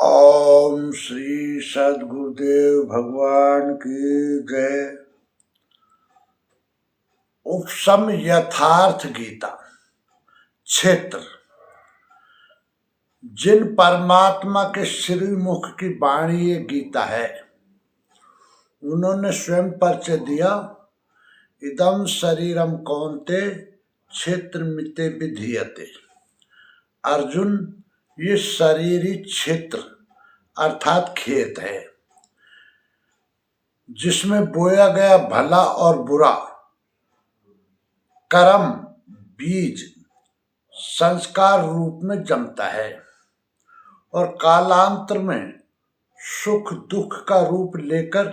ओम श्री सद्गुरुदेव भगवान की जय। उपसम यथार्थ गीता क्षेत्र। जिन परमात्मा के श्रीमुख की वाणी ये गीता है, उन्होंने स्वयं परिचय दिया। इदम शरीरम कौन्ते क्षेत्र मिते विधीयते। अर्जुन, ये शरीरी क्षेत्र अर्थात खेत है, जिसमें बोया गया भला और बुरा कर्म बीज संस्कार रूप में जमता है और कालांतर में सुख दुख का रूप लेकर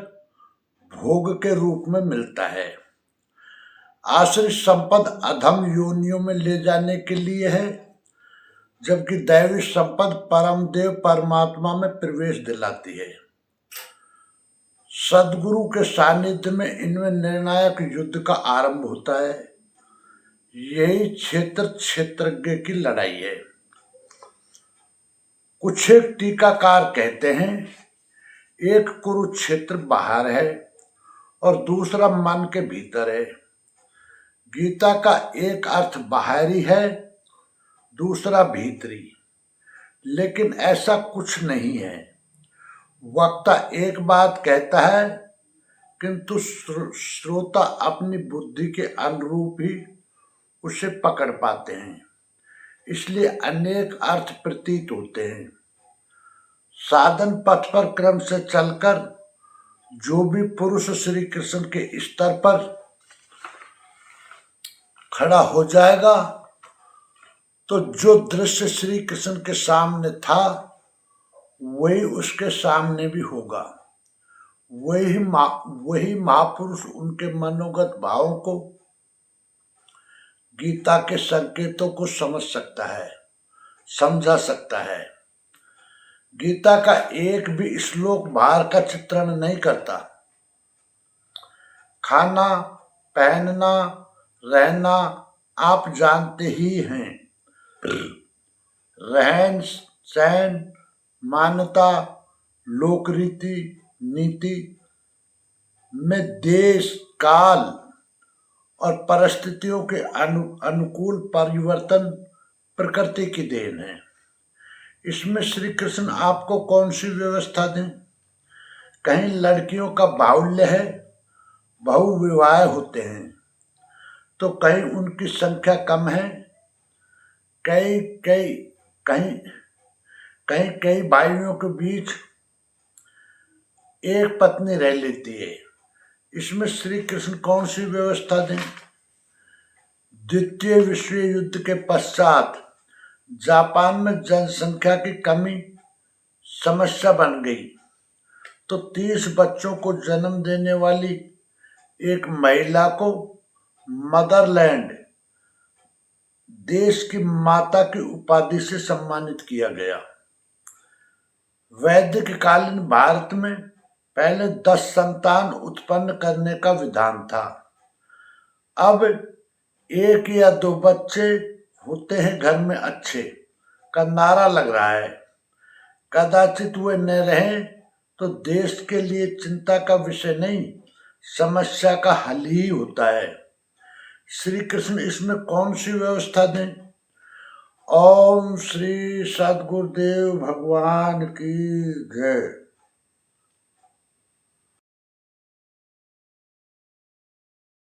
भोग के रूप में मिलता है। आश्रित संपद अधम योनियों में ले जाने के लिए है, जबकि दैवी संपद परम देव परमात्मा में प्रवेश दिलाती है। सदगुरु के सानिध्य में इनमें निर्णायक युद्ध का आरंभ होता है। यही क्षेत्र क्षेत्रज्ञ की लड़ाई है। कुछ एक टीकाकार कहते हैं, एक कुरुक्षेत्र बाहर है और दूसरा मन के भीतर है। गीता का एक अर्थ बाहरी है, दूसरा भीतरी, लेकिन ऐसा कुछ नहीं है। वक्ता एक बात कहता है, किंतु श्रोता अपनी बुद्धि के अनुरूप ही उसे पकड़ पाते हैं, इसलिए अनेक अर्थ प्रतीत होते हैं। साधन पथ पर क्रम से चलकर जो भी पुरुष श्री कृष्ण के स्तर पर खड़ा हो जाएगा, तो जो दृश्य श्री कृष्ण के सामने था वही उसके सामने भी होगा। वही महापुरुष उनके मनोगत भावों को, गीता के संकेतों को समझ सकता है, समझा सकता है। गीता का एक भी श्लोक बाहर का चित्रण नहीं करता। खाना पहनना रहना आप जानते ही हैं। रहन सहन मान्यता लोक रीति नीति में देश काल और परिस्थितियों के अनुकूल परिवर्तन प्रकृति की देन है। इसमें श्री कृष्ण आपको कौन सी व्यवस्था दें? कहीं लड़कियों का बाहुल्य है, बहुविवाह होते हैं, तो कहीं उनकी संख्या कम है, कई कई कहीं कहीं कई भाइयों के बीच एक पत्नी रह लेती है। इसमें श्री कृष्ण कौन सी व्यवस्था दें? द्वितीय विश्व युद्ध के पश्चात जापान में जनसंख्या की कमी समस्या बन गई, तो 30 बच्चों को जन्म देने वाली एक महिला को मदरलैंड देश की माता की उपाधि से सम्मानित किया गया। वैदिक कालीन भारत में पहले 10 संतान उत्पन्न करने का विधान था। अब 1 या 2 बच्चे होते हैं घर में अच्छे का नारा लग रहा है। कदाचित वे न रहें तो देश के लिए चिंता का विषय नहीं, समस्या का हल ही होता है। श्री कृष्ण इसमें कौन सी व्यवस्था दें? ओम श्री सद्गुरुदेव भगवान की जय।